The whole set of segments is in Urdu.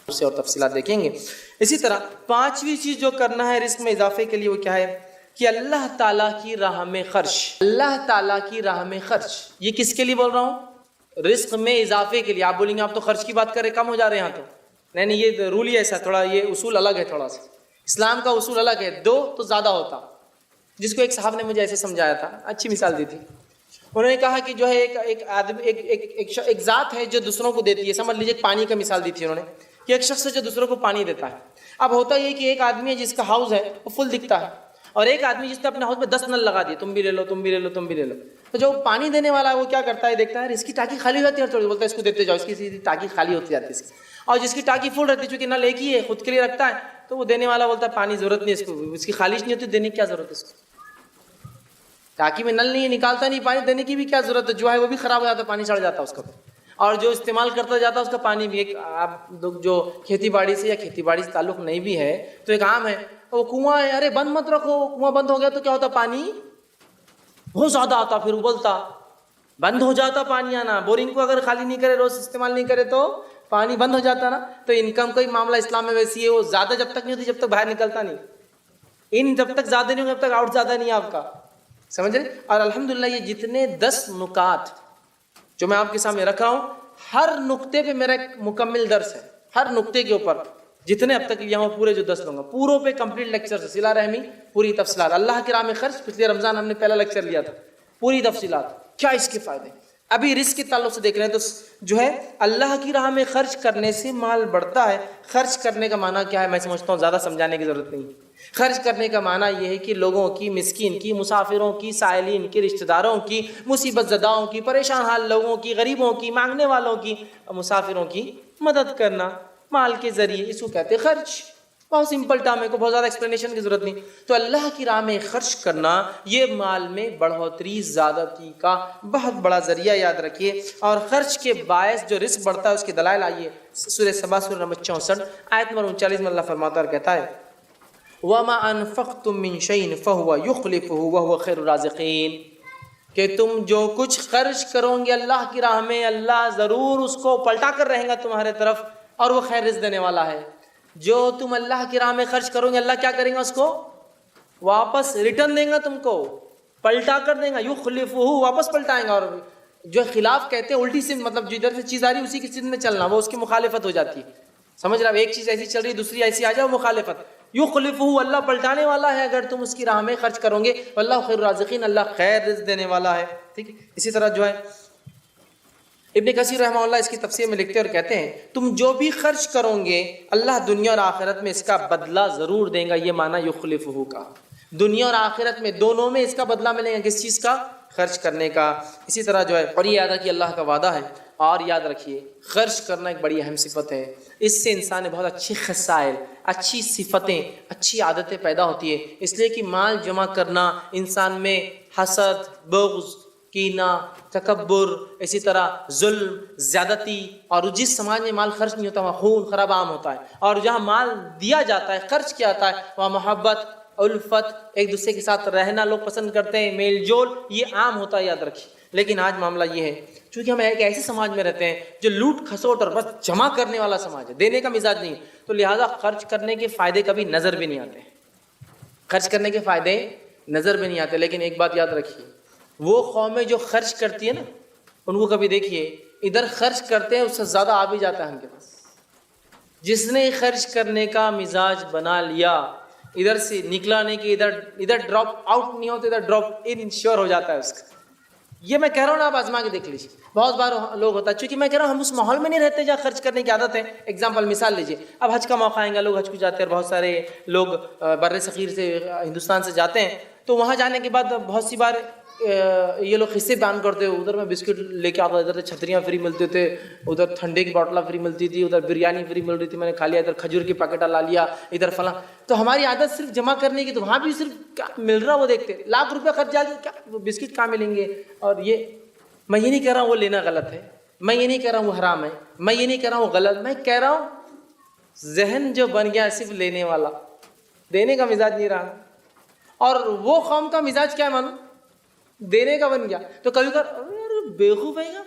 سے اور تفصیلات دیکھیں گے۔ اسی طرح پانچویں چیز جو کرنا ہے رزق میں اضافے کے لیے وہ کیا ہے کہ اللہ تعالیٰ کی راہ میں خرچ۔ اللہ تعالیٰ کی راہ میں خرچ، یہ کس کے لیے بول رہا ہوں؟ رزق میں اضافے کے لیے۔ آپ بولیں گے آپ تو خرچ کی بات کر رہے، کم ہو جا رہے ہیں یہاں تو نہیں، یہ رول ہی ایسا، تھوڑا یہ اصول الگ ہے، تھوڑا سا اسلام کا اصول الگ ہے، دو تو زیادہ ہوتا۔ جس کو ایک صاحب نے مجھے ایسے سمجھایا تھا، اچھی مثال دی تھی، انہوں نے کہا کہ جو ہے ایک آدمی ایک ذات ہے جو دوسروں کو دیتی ہے، سمجھ لیجیے پانی کا مثال دی تھی انہوں نے کہ ایک شخص ہے جو دوسروں کو پانی دیتا ہے۔ اب ہوتا یہ کہ ایک آدمی ہے جس کا ہاؤس ہے وہ فل دکھتا ہے، اور ایک آدمی جس نے اپنے ہاؤس میں 10 نل لگا دیے، تم بھی لے لو تم بھی لے لو تم بھی لے لو۔ تو جو پانی دینے والا ہے وہ کیا کرتا ہے، دیکھتا ہے اس کی ٹانکی خالی ہوتی ہے، تھوڑی بولتا ہے اس کو دیتے جاؤ، اس کی ٹانکی خالی ہوتی جاتی ہے اس کی، اور جس کی ٹانکی فل رہتی ہے چونکہ نل ایک ہی ہے خود کے لیے رکھتا ہے، تو وہ دینے والا بولتا ہے پانی ضرورت نہیں اس کو، اس کی خالص نہیں ہوتی، دینے کی کیا ضرورت ہے اس کو، ٹانکی میں نل نہیں ہے نکالتا نہیں پانی، دینے کی بھی کیا ضرورت ہے، جو ہے وہ بھی خراب ہو جاتا ہے، پانی چڑھ جاتا ہے اس کا، اور جو استعمال کرتا جاتا ہے اس کا پانی بھی۔ ایک آپ جو کھیتی باڑی سے یا کھیتی باڑی سے تعلق نہیں بھی ہے تو ایک عام ہے، وہ کنواں ہے، ارے بند مت رکھو، کنواں بند ہو گیا تو کیا ہوتا، پانی بہت زیادہ آتا، پھر ابلتا، بند ہو جاتا پانی آنا۔ بورنگ کو اگر خالی نہیں کرے، روز استعمال نہیں کرے تو پانی بند ہو جاتا نا۔ تو انکم کا ہی معاملہ اسلام میں ویسی ہے، وہ زیادہ جب تک نہیں ہوتی جب تک باہر نکلتا نہیں، ان جب تک زیادہ نہیں ہوگا جب تک آؤٹ زیادہ نہیں ہے آپ کا، سمجھ رہے۔ اور الحمدللہ یہ جتنے 10 نکات جو میں آپ کے سامنے رکھا ہوں، ہر نقطے پہ میرا ایک مکمل درس ہے، ہر نقطے کے اوپر جتنے اب تک یہاں پورے جو 10 لوں گا، پوروں پہ کمپلیٹ لیکچر ہے، صلہ رحمی پوری تفصیلات، اللہ کی راہ میں خرچ، پچھلے رمضان ہم نے پہلا لیکچر لیا تھا، پوری تفصیلات، کیا اس کے فائدے۔ ابھی رزق کے تعلق سے دیکھ رہے ہیں تو جو ہے اللہ کی راہ میں خرچ کرنے سے مال بڑھتا ہے۔ خرچ کرنے کا معنی کیا ہے، میں سمجھتا ہوں زیادہ سمجھانے کی ضرورت نہیں۔ خرچ کرنے کا معنی یہ ہے کہ لوگوں کی، مسکین کی، مسافروں کی، سائلین کی، رشتہ داروں کی، مصیبت زداؤں کی، پریشان حال لوگوں کی، غریبوں کی، مانگنے والوں کی، مسافروں کی مدد کرنا مال کے ذریعے، اس کو کہتے ہیں خرچ۔ بہت سمپل ٹرم ہے، کو بہت زیادہ ایکسپلینیشن کی ضرورت نہیں۔ تو اللہ کی راہ میں خرچ کرنا یہ مال میں بڑھوتری، زیادتی کا بہت بڑا ذریعہ، یاد رکھیے۔ اور خرچ کے باعث جو رزق بڑھتا ہے اس کے دلائل آئیے، سورہ سبا سورہ نمبر 64 آیت نمبر 39 میں اللہ فرماتا اور کہتا ہے وَمَا أَنفَقْتُم مِّن شَيْءٍ فَهُوَ يُخْلِفُهُ وَهُوَ خَيْرُ الرَّازِقِينَ، کہ تم جو کچھ خرچ کرو گے اللہ کی راہ میں، اللہ ضرور اس کو پلٹا کر رہے گا تمہارے طرف، اور وہ خیر رزق دینے والا ہے۔ جو تم اللہ کی راہ میں خرچ کرو گے اللہ کیا کریں گا، اس کو واپس ریٹرن دیں گا، تم کو پلٹا کر دیں گا، یخلفہ، واپس پلٹائیں گا۔ اور جو خلاف کہتے ہیں الٹی سے، مطلب جدھر سے چیز آ رہی ہے اسی کی چیز میں چلنا، وہ اس کی مخالفت ہو جاتی ہے، سمجھ رہے، ایک چیز ایسی چل رہی ہے دوسری ایسی آ جائے، مخالفت۔ یخلفہ، اللہ پلٹانے والا ہے اگر تم اس کی راہ میں خرچ کرو گے، واللہ خیر الرازقین، اللہ خیر رزق دینے والا ہے، ٹھیک ہے۔ اسی طرح جو ہے ابن کثیر رحمہ اللہ اس کی تفسیر میں لکھتے اور کہتے ہیں تم جو بھی خرچ کرو گے اللہ دنیا اور آخرت میں اس کا بدلہ ضرور دے گا، یہ معنی یخلفہ کا، دنیا اور آخرت میں دونوں میں اس کا بدلہ ملے گا، کس چیز کا، خرچ کرنے کا۔ اسی طرح جو ہے، اور یہ یاد رکھیے اللہ کا وعدہ ہے، اور یاد رکھیے خرچ کرنا ایک بڑی اہم صفت ہے، اس سے انسان نے بہت اچھی خصائل، اچھی صفتیں، اچھی عادتیں پیدا ہوتی ہے، اس لیے کہ مال جمع کرنا انسان میں حسد، بغض، کینہ، تکبر، اسی طرح ظلم، زیادتی، اور جس سماج میں مال خرچ نہیں ہوتا وہاں خون خراب عام ہوتا ہے، اور جہاں مال دیا جاتا ہے، خرچ کیا جاتا ہے، وہاں محبت، الفت، ایک دوسرے کے ساتھ رہنا لوگ پسند کرتے ہیں، میل جول، یہ عام ہوتا ہے، یاد رکھیے۔ لیکن آج معاملہ یہ ہے چونکہ ہم ایک ایسے سماج میں رہتے ہیں جو لوٹ کھسوٹ اور بس جمع کرنے والا سماج ہے، دینے کا مزاج نہیں، تو لہٰذا خرچ کرنے کے فائدے کبھی نظر بھی نہیں آتے، خرچ کرنے کے فائدے نظر بھی نہیں آتے۔ لیکن ایک بات یاد رکھیے، وہ قومیں جو خرچ کرتی ہے نا، ان کو کبھی دیکھیے ادھر خرچ کرتے ہیں اس سے زیادہ آ بھی جاتا ہے ان کے پاس۔ جس نے خرچ کرنے کا مزاج بنا لیا، ادھر سے نکلا نہیں کہ ادھر ڈراپ آؤٹ نہیں ہوتا، ادھر ڈراپ ان شور ہو جاتا ہے اس کا۔ یہ میں کہہ رہا ہوں نا، آپ آزما کے دیکھ لیجیے، بہت بار لوگ ہوتا ہے، چونکہ میں کہہ رہا ہوں ہم اس ماحول میں نہیں رہتے جہاں خرچ کرنے کی عادت ہے۔ ایگزامپل، مثال لیجیے، اب حج کا موقع آئے گا، لوگ حج کو جاتے ہیں، اور بہت سارے لوگ بر صغیر سے، ہندوستان سے جاتے ہیں، تو وہاں جانے کے بعد بہت سی بار یہ لوگ قصے بیان کرتے ہیں، ادھر میں بسکٹ لے کے آتا، ادھر سے چھتریاں فری ملتے تھے، ادھر ٹھنڈے کی بوٹلیں فری ملتی تھی، ادھر بریانی فری مل رہی تھی، میں نے کھا لیا، ادھر کھجور کی پیکٹ لا لیا، ادھر فلاں۔ تو ہماری عادت صرف جمع کرنے کی، تو وہاں بھی صرف کیا مل رہا وہ دیکھتے، لاکھ روپے خرچ جا کیا وہ بسکٹ کہاں ملیں گے۔ اور یہ میں یہ نہیں کہہ رہا ہوں وہ لینا غلط ہے، میں یہ نہیں کہہ رہا ہوں وہ حرام ہے، میں یہ نہیں کہہ رہا ہوں وہ غلط، میں کہہ رہا ہوں ذہن جو بن گیا صرف لینے والا، دینے کا مزاج نہیں رہا۔ اور وہ قوم کا مزاج کیا مانو، دینے کا بن گیا۔ تو کبھی کبھار بیوقوف ہے گا،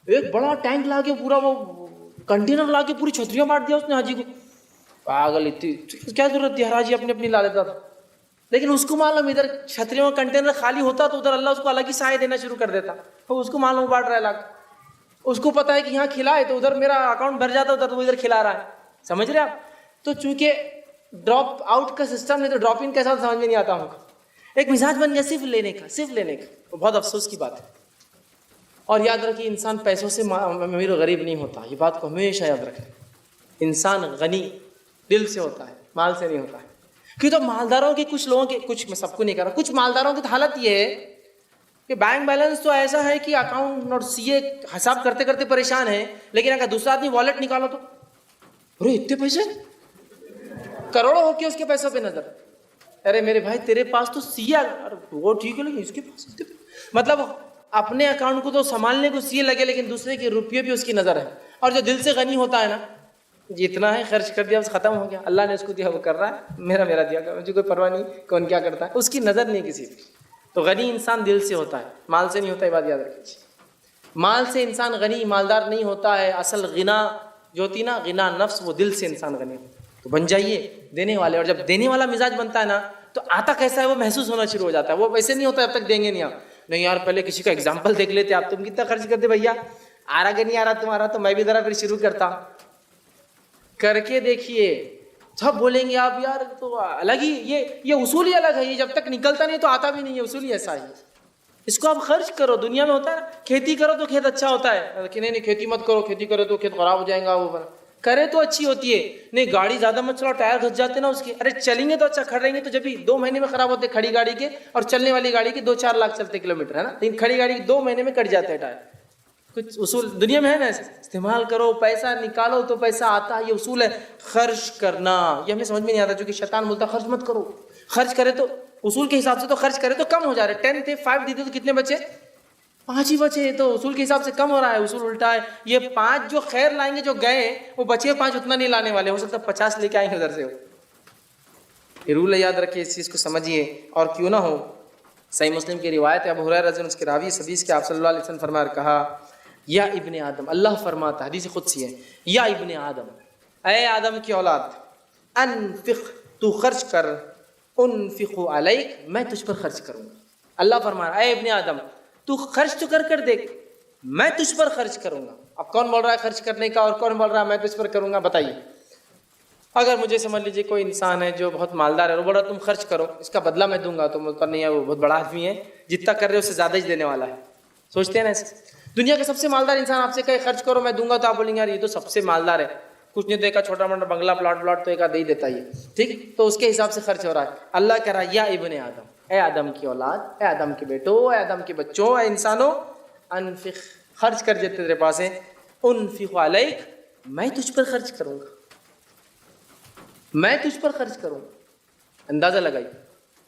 ایک بڑا ٹینک لا کے پورا وہ کنٹینر لا کے پوری چھتریاں بانٹ دیا اس نے حاجی کو. پاگل, اتنی کیا ضرورت تھی, ہر حاجی اپنی اپنی لا لیتا تھا. لیکن اس کو معلوم ادھر چھتریوں کا کنٹینر خالی ہوتا تو ادھر اللہ اس کو الگ ہی سائے دینا شروع کر دیتا. تو اس کو معلوم بانٹ رہا ہے لا کے, اس کو پتا ہے کہ یہاں کھلائے تو ادھر میرا اکاؤنٹ بھر جاتا ہوتا تو وہ ادھر کھلا رہا ہے. سمجھ رہے آپ؟ تو چونکہ ڈراپ آؤٹ کا سسٹم نہیں تو ڈراپ ان کیسا سمجھ میں نہیں آتا ہوں. ایک مزاج بن گیا صرف لینے کا, صرف لینے کا. بہت افسوس کی بات ہے. اور یاد رکھیے انسان پیسوں سے امیر و غریب نہیں ہوتا, یہ بات کو ہمیشہ یاد رکھیں. انسان غنی دل سے ہوتا ہے, مال سے نہیں ہوتا ہے. کیوں تو مالداروں کی کچھ لوگوں کے, کچھ میں سب کو نہیں کر رہا, کچھ مالداروں کی حالت یہ ہے کہ بینک بیلنس تو ایسا ہے کہ اکاؤنٹ اور سی اے حساب کرتے کرتے پریشان ہے, لیکن اگر دوسرا آدمی والٹ نکالو تو ارے اتنے پیسے, کروڑوں ہو کے اس کے پیسوں پہ نظر. ارے میرے بھائی تیرے پاس تو سی اے, وہ ٹھیک ہے لیکن اس کے پاس مطلب اپنے اکاؤنٹ کو تو سنبھالنے کو سی اے لگے لیکن دوسرے کے روپیے بھی اس کی نظر ہے. اور جو دل سے غنی ہوتا ہے نا, جتنا ہے خرچ کر دیا بس ختم ہو گیا, اللہ نے اس کو دیا وہ کر رہا ہے, میرا دیا, مجھے کوئی پرواہ نہیں کون کیا کرتا ہے, اس کی نظر نہیں کسی پہ. تو غنی انسان دل سے ہوتا ہے, مال سے نہیں ہوتا. یہ بات یاد رکھیے, مال سے انسان غنی مالدار نہیں ہوتا ہے. اصل غنا جو ہوتی نا, غنا نفس, وہ دل سے انسان غنی ہوتا ہے. تو بن جائیے دینے والے, اور جب دینے والا مزاج بنتا ہے نا تو آتا کیسا ہے وہ محسوس ہونا شروع ہو جاتا ہے. وہ ویسے نہیں ہوتا جب تک دیں گے نہیں آپ. نہیں یار پہلے کسی کا ایگزامپل دیکھ لیتے آپ, تم کتنا خرچ کرتے بھیا, آ رہا کہ نہیں آ رہا تمہارا, تو میں بھی ذرا پھر شروع کرتا. کر کے دیکھیے, جب بولیں گے آپ یار تو الگ ہی, یہ اصول ہی الگ ہے. یہ جب تک نکلتا نہیں تو آتا بھی نہیں ہے, اصول ہی ایسا ہی. اس کو آپ خرچ کرو. دنیا میں ہوتا ہے کھیتی کرو تو کھیت اچھا ہوتا ہے, کہ نہیں کھیتی مت کرو, کھیتی کرو تو کھیت خراب ہو جائے گا. وہ کرے تو اچھی ہوتی ہے. نہیں گاڑی زیادہ مت چلاؤ, ٹائر گھس جاتے نا اس کے. ارے چلیں گے تو اچھا, کھڑ رہیں گے تو جب بھی 2 مہینے میں خراب ہوتے کھڑی گاڑی کے, اور چلنے والی گاڑی کے 2-4 لاکھ چلتے کلومیٹر ہے نا, لیکن کھڑی گاڑی کے 2 مہینے میں کٹ جاتے ہیں ٹائر. کچھ اصول دنیا میں ہے نا ایسے, استعمال کرو, پیسہ نکالو تو پیسہ آتا ہے. یہ اصول ہے خرچ کرنا. یہ ہمیں سمجھ میں نہیں آتا کیونکہ شیطان بولتا خرچ مت کرو. خرچ کرے تو اصول کے حساب سے تو خرچ کرے تو کم ہو جا رہے. 10 تھے 5 دیتے تو کتنے بچے, 5 ہی بچے. تو اصول کے حساب سے کم ہو رہا ہے. اصول الٹا ہے. یہ 5 جو خیر لائیں گے, جو گئے وہ بچے 5 اتنا نہیں لانے والے, ہو سکتا 50 لے کے آئیں گے ادھر سے. یہ رول یاد رکھیے, اس چیز کو سمجھیے. اور کیوں نہ ہو, صحیح مسلم کی روایت ہے, ابو ہریرہ رضی اللہ عنہ اس کے راوی حدیث کے آپ صلی اللہ علیہ وسلم فرمایا اور کہا, یا ابن آدم, اللہ فرماتا ہے, حدیث قدسی ہے, یا ابن آدم, اے آدم کی اولاد, انفق, تو خرچ کر, انفق علیک, میں تجھ پر خرچ کروں گا. اللہ فرما رہا ہے اے ابن آدم تو خرچ تو کر دیکھ, میں تجھ پر خرچ کروں گا. اب کون بول رہا ہے خرچ کرنے کا, اور کون بول رہا ہے میں تجھ پر کروں گا؟ بتائیے. اگر مجھے سمجھ لیجیے کوئی انسان ہے جو بہت مالدار ہے, وہ بول رہا تم خرچ کرو, اس کا بدلہ میں دوں گا, تو مجھے نہیں ہے وہ بہت بڑا آدمی ہے, جتنا کر رہے اس سے زیادہ ہی دینے والا ہے. سوچتے ہیں نا ایسے. دنیا کا سب سے مالدار انسان آپ سے کہے خرچ کرو میں دوں گا, تو آپ بولیں گے یار یہ تو سب سے مالدار ہے, کچھ نہیں دیکھا, چھوٹا موٹا بنگلہ پلاٹ تو ایک آدھ ہی دیتا ہی ہے, ٹھیک, تو اس کے حساب سے خرچ ہو رہا ہے. اللہ کہہ رہا ہے یا ابن آدم, اے آدم کی اولاد, اے آدم کے بیٹو, اے آدم کے بچوں, اے انسانوں, انفق, خرچ کر جتنے تیرے پاس ہے, انفق علیک, میں تجھ پر خرچ کروں گا, میں تجھ پر خرچ کروں گا. اندازہ لگائی,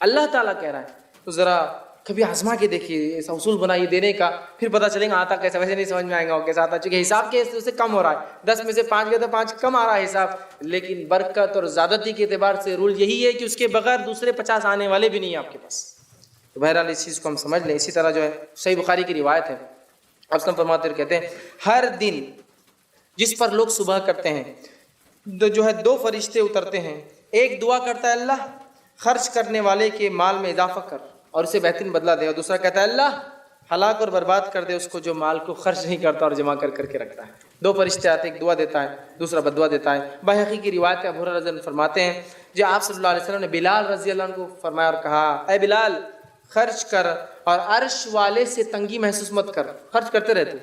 اللہ تعالیٰ کہہ رہا ہے. تو ذرا کبھی آزما کے دیکھیے, ایسا اصول بنائیے دینے کا, پھر پتہ چلے گا آتا کیسا. ویسے نہیں سمجھ میں آئے گا وہ کیسا آتا, چونکہ حساب کے سے کم ہو رہا ہے. 10 میں سے 5 گئے تو 5 کم آ رہا ہے حساب, لیکن برکت اور زیادتی کے اعتبار سے رول یہی ہے کہ اس کے بغیر دوسرے 50 آنے والے بھی نہیں ہیں آپ کے پاس. تو بہرحال اس چیز کو ہم سمجھ لیں. اسی طرح جو ہے صحیح بخاری کی روایت ہے, آپ فرماتے ہیں, کہتے ہیں ہر دن جس پر لوگ صبح کرتے ہیں جو ہے 2 فرشتے اترتے ہیں, ایک دعا کرتا ہے اللہ خرچ کرنے والے کے مال میں اضافہ کر اور اسے بہترین بدلہ دے, اور دوسرا کہتا ہے اللہ ہلاک اور برباد کر دے اس کو جو مال کو خرچ نہیں کرتا اور جمع کر کے رکھتا ہے. 2 فرشتے آتے, ایک دعا دیتا ہے, دوسرا بدعا دیتا ہے. بحقی کی روایت ہے, ابو ہریرہ رضی اللہ عنہ فرماتے ہیں جو آپ صلی اللہ علیہ وسلم نے بلال رضی اللہ عنہ کو فرمایا اور کہا, اے بلال خرچ کر اور عرش والے سے تنگی محسوس مت کر, خرچ کرتے رہتے,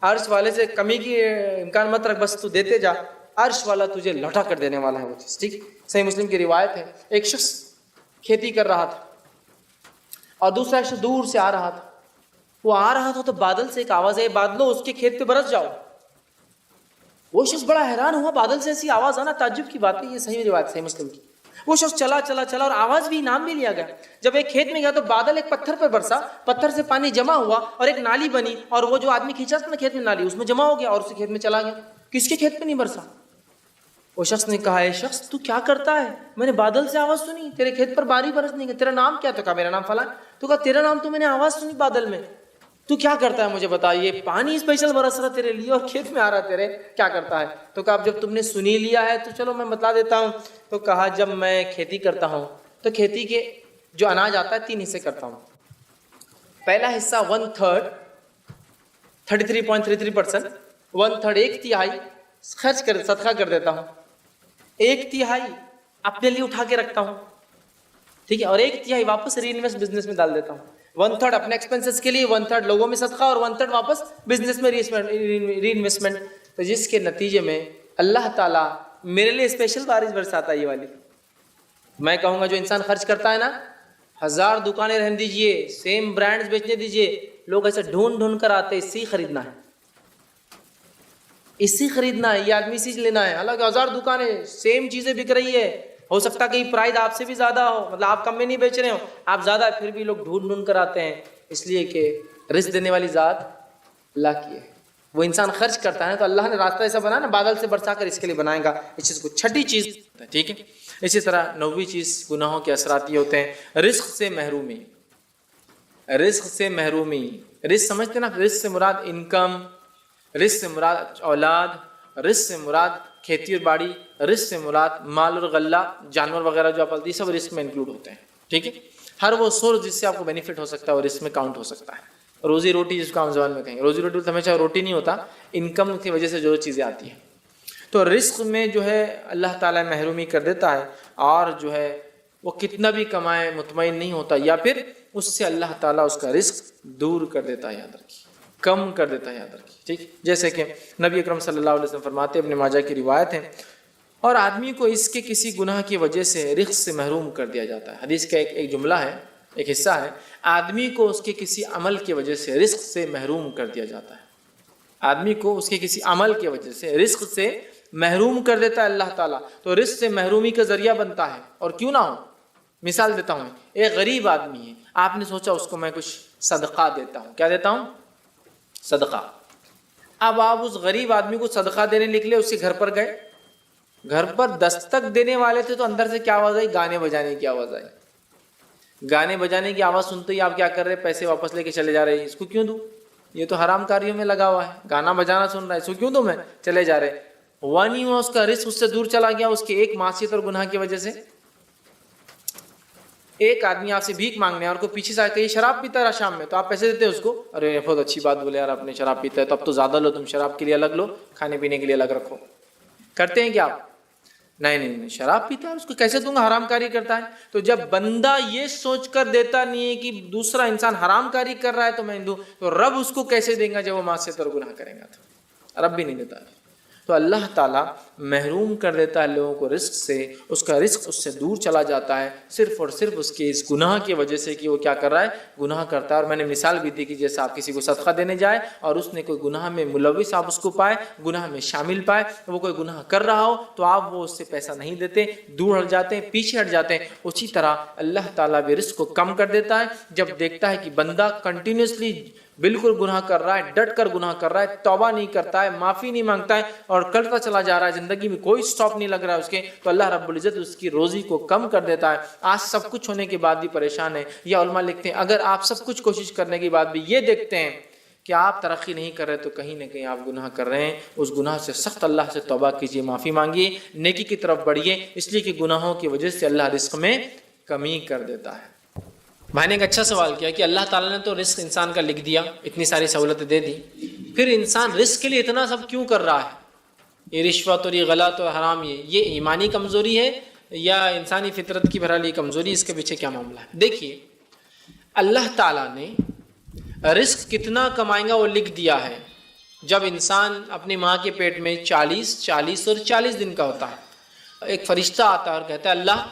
عرش والے سے کمی کی امکان مت رکھ, بس تو دیتے جا, عرش والا تجھے لوٹا کر دینے والا ہے وہ چیز, ٹھیک. صحیح مسلم کی روایت ہے, ایک شخص کھیتی کر رہا تھا اور دوسرا شخص دور سے آ رہا تھا. وہ آ رہا تھا تو بادل سے ایک آواز ہے, بادلوں اس کے کھیت پہ برس جاؤ. وہ شخص بڑا حیران ہوا, بادل سے ایسی آواز آنا تعجب کی بات ہے. یہ صحیح روایت صحیح مسلم کی. وہ شخص چلا اور آواز بھی نام بھی لیا گیا. جب ایک کھیت میں گیا تو بادل ایک پتھر پر برسا, پتھر سے پانی جمع ہوا اور ایک نالی بنی, اور وہ جو آدمی کھینچا تھا نا کھیت میں نالی, اس میں جمع ہو گیا اور اسی کھیت میں چلا گیا. کس کے کھیت پہ نہیں برسا؟ وہ شخص نے کہا, اے شخص تو کیا کرتا ہے, میں نے بادل سے آواز سنی, تیرے کھیت پر باری برس نہیں گئی, تیرا نام کیا؟ تو کہا میرا نام فلاں. تو کہا تیرا نام تو میں نے آواز سنی بادل میں. تو کیا کرتا ہے مجھے بتا, یہ پانی اسپیشل برس رہا تیرے لیے اور کھیت میں آ رہا تیرے, کیا کرتا ہے؟ تو کہا جب تم نے سنی لیا ہے تو چلو میں بتلا دیتا ہوں. تو کہا جب میں کھیتی کرتا ہوں تو کھیتی کے جو اناج آتا ہے 3 حصے کرتا ہوں. پہلا حصہ 1/3 33.33%, 1/3 1 تہائی خرچ کر صدقہ کر دیتا ہوں, 1 تہائی اپنے لیے اٹھا کے رکھتا ہوں, ٹھیک ہے, اور 1 تہائی واپس ری انویسٹ بزنس میں ڈال دیتا ہوں. 1/3 اپنے ایکسپینسز کے لیے, 1/3 لوگوں میں صدقہ, اور 1/3 واپس بزنس میں ری انویسٹمنٹ. تو جس کے نتیجے میں اللہ تعالیٰ میرے لیے اسپیشل بارش برساتا ہے یہ والی. میں کہوں گا جو انسان خرچ کرتا ہے نا, 1000 دکانیں رہنے دیجئے, سیم برانڈز بیچنے دیجئے, لوگ ایسے ڈھونڈ ڈھونڈ کر آتے, اس سے خریدنا ہے, اس سے خریدنا ہے, یہ آدمی سے لینا ہے. حالانکہ 1000 دکانیں سیم چیزیں بک رہی ہے, ہو سکتا ہے کہ پرائز آپ سے بھی زیادہ ہو, مطلب آپ کم میں نہیں بیچ رہے ہو, آپ زیادہ, پھر بھی لوگ ڈھونڈ ڈھونڈ کر آتے ہیں, اس لیے کہ رزق دینے والی ذات اللہ کی ہے. وہ انسان خرچ کرتا ہے تو اللہ نے راستہ ایسا بنا نا, بادل سے برسا کر اس کے لیے بنائے گا اس چیز کو. چھٹی چیز, ٹھیک ہے, اسی طرح 9ویں چیز گناہوں کے اثرات یہ ہوتے ہیں, رزق سے محرومی. رزق سے محرومی, رزق سمجھتے نا, رزق سے مراد انکم, رزق سے مراد اولاد, رزق سے مراد کھیتی اور باڑی, رزق سے مراد مال اور غلہ, جانور وغیرہ جو آپ پالتے ہیں, سب رزق میں انکلوڈ ہوتے ہیں, ٹھیک ہے. ہر وہ سورس جس سے آپ کو بینیفٹ ہو سکتا ہے اور اس میں کاؤنٹ ہو سکتا ہے. روزی روٹی جس کو عام زبان میں کہیں گے, روزی روٹی تو ہمیشہ روٹی نہیں ہوتا, انکم کی وجہ سے جو چیزیں آتی ہیں. تو رزق میں جو ہے اللہ تعالیٰ محرومی کر دیتا ہے, اور جو ہے وہ کتنا بھی کمائے مطمئن نہیں ہوتا, یا پھر اس سے اللہ تعالیٰ اس کا رزق دور کر دیتا ہے, یاد رکھیے, کم کر دیتا ہے, یاد رکھیے, ٹھیک. جیسے کہ نبی اکرم صلی اللہ علیہ وسلم فرماتے ہیں, ابن ماجہ کی روایت ہے, اور آدمی کو اس کے کسی گناہ کی وجہ سے رزق سے محروم کر دیا جاتا ہے. حدیث کا ایک جملہ ہے, ایک حصہ ہے, آدمی کو اس کے کسی عمل کی وجہ سے رزق سے محروم کر دیا جاتا ہے. آدمی کو اس کے کسی عمل کی وجہ سے رزق سے محروم کر دیتا ہے اللہ تعالیٰ. تو رزق سے محرومی کا ذریعہ بنتا ہے, اور کیوں نہ ہو. مثال دیتا ہوں, ایک غریب آدمی ہے, آپ نے سوچا اس کو میں کچھ صدقہ دیتا ہوں. کیا دیتا ہوں؟ صدقہ. اب آپ اس غریب آدمی کو صدقہ دینے نکلے, اس کے گھر پر گئے, گھر پر دستک دینے والے تھے تو اندر سے کیا آواز آئی؟ گانے بجانے کی آواز آئی. گانے بجانے کی آواز سنتے ہی آپ کیا کر رہے؟ پیسے واپس لے کے چلے جا رہے ہیں. اس کو کیوں دوں؟ یہ تو حرام کاریوں میں لگا ہوا ہے, گانا بجانا سن رہا ہے, اس کو کیوں دوں میں؟ چلے جا رہے. ہوا نہیں ہوا, اس کا رزق اس سے دور چلا گیا اس کے ایک معصیت اور گناہ کی وجہ سے. ایک آدمی آپ سے بھیک مانگنے اور کو پیچھے سے آ کے شراب پیتا رہا شام میں, تو آپ پیسے دیتے اس کو؟ ارے بہت اچھی بات بولے یار, آپ نے شراب پیتا ہے تو اب تو زیادہ لو, تم شراب کے لیے الگ لو, کھانے پینے کے لیے الگ رکھو. کرتے ہیں کیا آپ؟ نہیں, شراب پیتا ہے اس کو کیسے دوں گا, حرام کاری کرتا ہے. تو جب بندہ یہ سوچ کر دیتا نہیں ہے کہ دوسرا انسان حرام کاری کر رہا ہے تو میں دوں, تو رب اس کو کیسے دیں گا جب وہ معصیت اور گناہ کرے گا؟ تو رب بھی نہیں دیتا. تو اللہ تعالیٰ محروم کر دیتا ہے لوگوں کو رزق سے, اس کا رزق اس سے دور چلا جاتا ہے صرف اور صرف اس کے اس گناہ کی وجہ سے کہ وہ کیا کر رہا ہے, گناہ کرتا ہے. اور میں نے مثال بھی دی کہ جیسے آپ کسی کو صدقہ دینے جائے اور اس نے کوئی گناہ میں ملوث آپ اس کو پائے, گناہ میں شامل پائے, وہ کوئی گناہ کر رہا ہو تو آپ وہ اس سے پیسہ نہیں دیتے, دور ہٹ جاتے ہیں, پیچھے ہٹ جاتے ہیں. اسی طرح اللہ تعالیٰ بھی رزق کو کم کر دیتا ہے جب دیکھتا ہے کہ بندہ کنٹینیوسلی بالکل گناہ کر رہا ہے, ڈٹ کر گناہ کر رہا ہے, توبہ نہیں کرتا ہے, معافی نہیں مانگتا ہے, اور کرتا چلا جا رہا ہے, زندگی میں کوئی سٹاپ نہیں لگ رہا ہے اس کے, تو اللہ رب العزت اس کی روزی کو کم کر دیتا ہے. آج سب کچھ ہونے کے بعد بھی پریشان ہے. یا علماء لکھتے ہیں اگر آپ سب کچھ کوشش کرنے کے بعد بھی یہ دیکھتے ہیں کہ آپ ترقی نہیں کر رہے, تو کہیں نہ کہیں آپ گناہ کر رہے ہیں. اس گناہ سے سخت اللہ سے توبہ کیجیے, معافی مانگیے, نیکی کی طرف بڑھیے, اس لیے کہ گناہوں کی وجہ سے اللہ رزق میں کمی کر دیتا ہے. بھائی نے ایک اچھا سوال کیا کہ اللہ تعالیٰ نے تو رزق انسان کا لکھ دیا, اتنی ساری سہولتیں دے دی, پھر انسان رزق کے لیے اتنا سب کیوں کر رہا ہے؟ یہ رشوت اور یہ غلط اور حرام, یہ ایمانی کمزوری ہے یا انسانی فطرت کی بھرالی کمزوری؟ اس کے پیچھے کیا معاملہ ہے؟ دیکھیے, اللہ تعالیٰ نے رزق کتنا کمائیں گا وہ لکھ دیا ہے. جب انسان اپنی ماں کے پیٹ میں 40 اور 40 دن کا ہوتا ہے, ایک فرشتہ آتا ہے اور کہتا ہے اللہ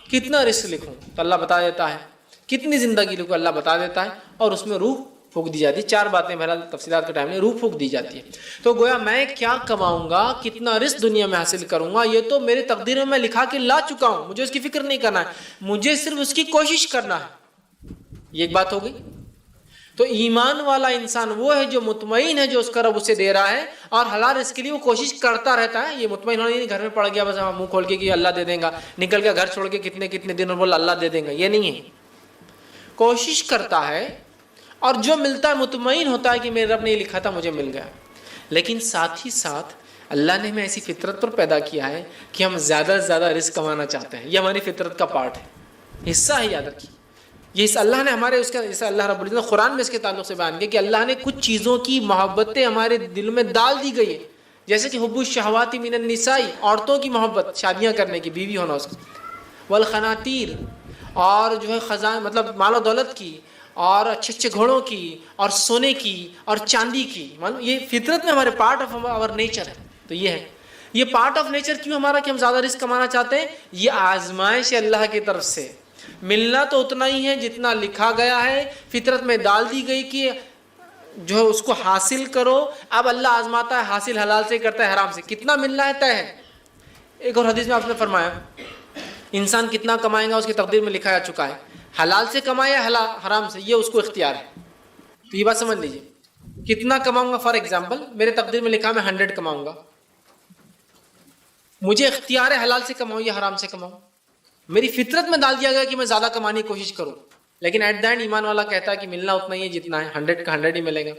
کتنا رزق لکھوں, تو اللہ بتا دیتا ہے. کتنی زندگی لکھوں, اللہ بتا دیتا ہے, اور اس میں روح پھونک دی جاتی ہے. 4 باتیں بہرحال تفصیلات کے ٹائم میں, روح پھونک دی جاتی ہے. تو گویا میں کیا کماؤں گا, کتنا رزق دنیا میں حاصل کروں گا, یہ تو میرے تقدیر میں لکھا کے لا چکا ہوں, مجھے اس کی فکر نہیں کرنا ہے, مجھے صرف اس کی کوشش کرنا ہے. یہ ایک بات ہو گئی. تو ایمان والا انسان وہ ہے جو مطمئن ہے جو اس کا رب اسے دے رہا ہے, اور حلال رزق کے لیے وہ کوشش کرتا رہتا ہے. یہ مطمئن ہونا نہیں گھر میں پڑ گیا بس منہ کھول کے کہ اللہ دے دیں گا, نکل گیا گھر چھوڑ کے کتنے دن اور بول اللہ دے دیں گا, یہ نہیں ہے. کوشش کرتا ہے اور جو ملتا ہے مطمئن ہوتا ہے کہ میرے رب نے یہ لکھا تھا مجھے مل گیا. لیکن ساتھ ہی ساتھ اللہ نے ہمیں ایسی فطرت پر پیدا کیا ہے کہ ہم زیادہ سے زیادہ رزق کمانا چاہتے ہیں. یہ ہماری فطرت کا پارٹ ہے، حصہ ہے، یاد رکھیے. یہ اس اللہ نے ہمارے اس کا جیسے اللہ رب العزت نے قرآن میں اس کے تعلق سے بیان کیا کہ اللہ نے کچھ چیزوں کی محبتیں ہمارے دل میں ڈال دی گئی ہے، جیسے کہ حب الشہوات من النساء، عورتوں کی محبت، شادیاں کرنے کی، بیوی ہونا اس کا، والخناتیر، اور جو ہے خزائن مطلب مال و دولت کی، اور اچھے اچھے گھوڑوں کی، اور سونے کی، اور چاندی کی. معلوم یہ فطرت میں ہمارے پارٹ آف آور نیچر ہے. تو یہ ہے، یہ پارٹ آف نیچر کیوں ہمارا کہ ہم زیادہ رزق کمانا چاہتے ہیں؟ یہ آزمائش ہے اللہ کی طرف سے. ملنا تو اتنا ہی ہے جتنا لکھا گیا ہے، فطرت میں ڈال دی گئی کہ جو ہے اس کو حاصل کرو. اب اللہ آزماتا ہے، حاصل حلال سے کرتا ہے حرام سے، کتنا ملنا ہے طے ہے. ایک اور حدیث میں آپ نے فرمایا انسان کتنا کمائے گا اس کی تقدیر میں لکھا جا چکا ہے، حلال سے کمائے یا حرام سے، یہ اس کو اختیار ہے. تو یہ بات سمجھ لیجیے، کتنا کماؤں گا. فار ایگزامپل میرے تقدیر میں لکھا میں 100 کماؤں گا، مجھے اختیار ہے حلال سے کماؤں یا حرام سے کماؤں. میری فطرت میں ڈال دیا گیا کہ میں زیادہ کمانے کی کوشش کروں. لیکن ایٹ دا اینڈ ایمان والا کہتا ہے کہ ملنا اتنا ہی ہے جتنا ہے، 100 کا 100 ہی ملے گا.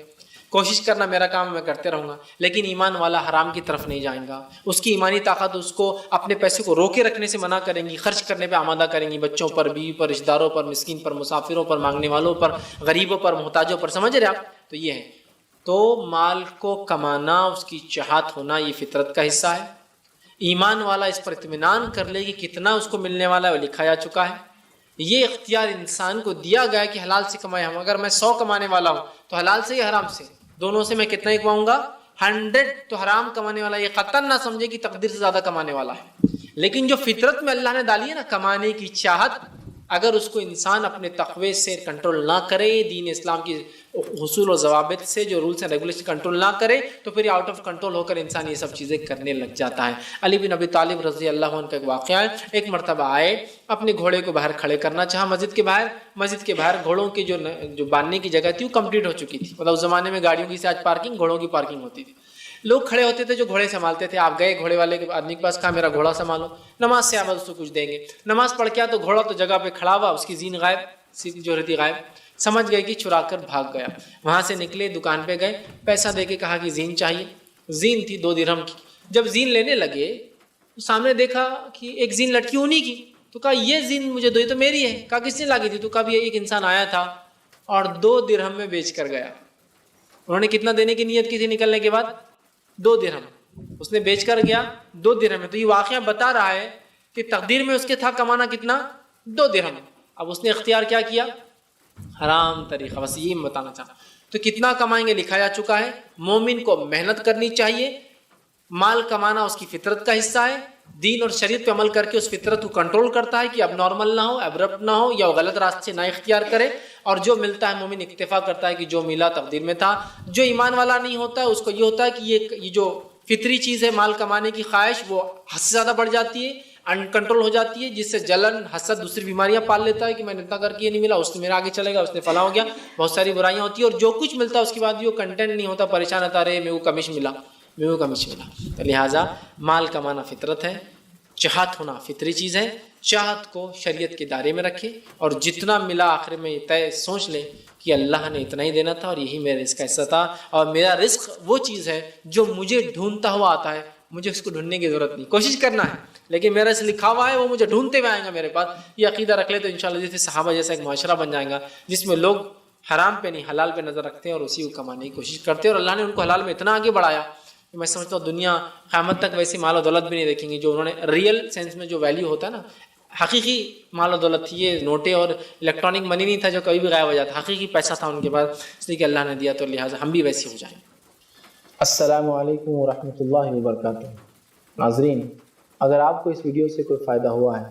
کوشش کرنا میرا کام، میں کرتے رہوں گا. لیکن ایمان والا حرام کی طرف نہیں جائے گا. اس کی ایمانی طاقت اس کو اپنے پیسے کو روکے رکھنے سے منع کریں گی، خرچ کرنے پہ آمادہ کریں گی، بچوں پر، بیوی پر، رشتہ داروں پر، مسکین پر، مسافروں پر، مانگنے والوں پر، غریبوں پر، محتاجوں پر. سمجھ رہے آپ؟ تو یہ ہے. تو مال کو کمانا، اس کی چاہت ہونا، یہ فطرت کا حصہ ہے. ایمان والا اس پر اطمینان کر لے کہ کتنا اس کو ملنے والا ہے وہ لکھا جا چکا ہے. یہ اختیار انسان کو دیا گیا ہے کہ حلال سے کمائے ہم. اگر میں 100 کمانے والا ہوں تو حلال سے یا حرام سے، دونوں سے میں کتنا ہی کماؤں گا؟ 100. تو حرام کمانے والا یہ قطعاً نہ سمجھے کہ تقدیر سے زیادہ کمانے والا ہے. لیکن جو فطرت میں اللہ نے ڈالی ہے نا کمانے کی چاہت، اگر اس کو انسان اپنے تقوی سے کنٹرول نہ کرے، دین اسلام کی حصول و ضوابط سے جو رولز اینڈ ریگولیشن کنٹرول نہ کرے، تو پھر آؤٹ آف کنٹرول ہو کر انسان یہ سب چیزیں کرنے لگ جاتا ہے. علی بن ابی طالب رضی اللہ عنہ کا ایک واقعہ ہے. ایک مرتبہ آئے، اپنے گھوڑے کو باہر کھڑے کرنا چاہا مسجد کے باہر گھوڑوں کی جو باندھنے کی جگہ تھی وہ کمپلیٹ ہو چکی تھی. مطلب اس زمانے میں گاڑیوں کی سے آج پارکنگ، گھوڑوں کی پارکنگ ہوتی تھی. لوگ کھڑے ہوتے تھے جو گھوڑے سنبھالتے تھے. آپ گئے گھوڑے والے آدمی کے پاس، کہا میرا گھوڑا سنبھالو. نماز سے آباد اس کو کچھ دیں گے. نماز پڑھ کے تو گھوڑا تو جگہ پہ کھڑا ہوا، اس کی زین غائب، سیدھی جو رہتی غائب. سمجھ گئے کہ چرا کر بھاگ گیا. وہاں سے نکلے، دکان پہ گئے، پیسہ دے کے کہا کہ زین چاہیے. زین تھی 2 درہم کی. جب زین لینے لگے تو سامنے دیکھا کہ ایک زین لٹکی انہی کی. تو کہا یہ زین مجھے دو، یہ تو میری ہے. کہا کس نے لاگی تھی؟ تو کہا ایک انسان آیا تھا اور 2 درہم میں بیچ کر گیا. انہوں نے کتنا دینے کی نیت کی تھی نکلنے کے بعد؟ 2 درہم. اس نے بیچ کر گیا 2 درہم میں. تو یہ واقعہ بتا رہا ہے کہ تقدیر میں اس کے تھا کمانا کتنا؟ 2 درہم. اب اس نے اختیار کیا کیا؟ حرام طریقہ. بس یہ بتانا چاہتا. تو کتنا کمائیں گے لکھا جا چکا ہے. مومن کو محنت کرنی چاہیے. مال کمانا اس کی فطرت کا حصہ ہے. دین اور شریعت پہ عمل کر کے اس فطرت کو کنٹرول کرتا ہے کہ اب نارمل نہ ہو، ابرپٹ نہ ہو، یا غلط راستے نہ اختیار کرے. اور جو ملتا ہے مومن اکتفا کرتا ہے کہ جو ملا تقدیر میں تھا. جو ایمان والا نہیں ہوتا ہے اس کو یہ ہوتا ہے کہ یہ جو فطری چیز ہے مال کمانے کی خواہش، وہ حد سے زیادہ بڑھ جاتی ہے، ان کنٹرول ہو جاتی ہے، جس سے جلن، حسد، دوسری بیماریاں پال لیتا ہے کہ میں نے اتنا کر کے یہ نہیں ملا، اس نے میرا آگے چلے گا، اس نے فلاں ہو گیا. بہت ساری برائیاں ہوتی ہیں. اور جو کچھ ملتا ہے اس کے بعد بھی وہ کنٹینٹ نہیں ہوتا، پریشان ہوتا رہے میرے کو کمیش ملا، میرے کو کمیش ملا. تو لہٰذا مال کمانا فطرت ہے. چاہت ہونا فطری چیز ہے. چاہت کو شریعت کے دائرے میں رکھے اور جتنا ملا آخر میں یہ طے سوچ لیں کہ اللہ نے اتنا ہی دینا تھا اور یہی میرے رزق کا حصہ تھا. اور میرا رزق وہ چیز ہے جو مجھے ڈھونڈتا ہوا آتا ہے، مجھے اس کو ڈھونڈنے کی ضرورت نہیں. کوشش کرنا ہے لیکن میرا اس لکھا ہوا ہے وہ مجھے ڈھونڈتے ہوئے آئے گا میرے پاس. یہ عقیدہ رکھ لے تو انشاءاللہ جیسے صحابہ جیسا ایک معاشرہ بن جائے گا جس میں لوگ حرام پہ نہیں حلال پہ نظر رکھتے ہیں اور اسی کو کمانے کی کوشش کرتے ہیں. اور اللہ نے ان کو حلال میں اتنا آگے بڑھایا کہ میں سمجھتا ہوں دنیا قیامت تک ویسی مال و دولت بھی نہیں دیکھیں گے جو انہوں نے ریئل سینس میں جو ویلیو ہوتا ہے نا، حقیقی مال و دولت تھی. یہ نوٹیں اور الیکٹرانک منی نہیں تھا جو کبھی بھی غائب ہو جاتا. حقیقی پیسہ تھا ان کے پاس، اس لیے کہ اللہ نے دیا تو لہٰذا ہم بھی ویسے ہو جائیں. السلام علیکم ورحمۃ اللہ وبرکاتہ. ناظرین، اگر آپ کو اس ویڈیو سے کوئی فائدہ ہوا ہے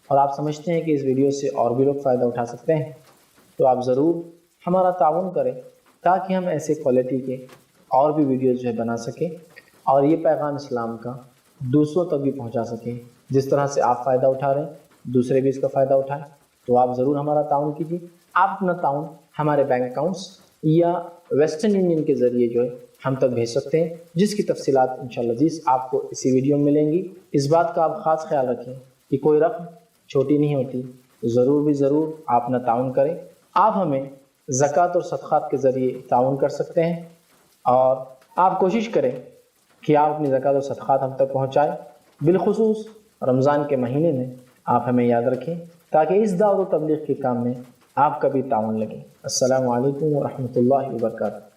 اور آپ سمجھتے ہیں کہ اس ویڈیو سے اور بھی لوگ فائدہ اٹھا سکتے ہیں تو آپ ضرور ہمارا تعاون کریں تاکہ ہم ایسے کوالٹی کے اور بھی ویڈیوز جو ہے بنا سکیں اور یہ پیغام اسلام کا دوسروں تک بھی پہنچا سکیں. جس طرح سے آپ فائدہ اٹھا رہے ہیں دوسرے بھی اس کا فائدہ اٹھائیں. تو آپ ضرور ہمارا تعاون کیجیے. آپ اپنا تعاون ہمارے بینک اکاؤنٹس یا ویسٹرن یونین کے ذریعے جو ہے ہم تک بھیج سکتے ہیں، جس کی تفصیلات انشاءاللہ عزیز آپ کو اسی ویڈیو میں ملیں گی. اس بات کا آپ خاص خیال رکھیں کہ کوئی رقم چھوٹی نہیں ہوتی. ضرور بھی ضرور آپ اپنا تعاون کریں. آپ ہمیں زکوٰۃ اور صدقات کے ذریعے تعاون کر سکتے ہیں، اور آپ کوشش کریں کہ آپ اپنی زکوٰۃ اور صدقات ہم تک پہنچائیں، بالخصوص رمضان کے مہینے میں آپ ہمیں یاد رکھیں تاکہ اس دعوت و تبلیغ کے کام میں آپ کا بھی تعاون لگے۔ السلام علیکم ورحمۃ اللہ وبرکاتہ۔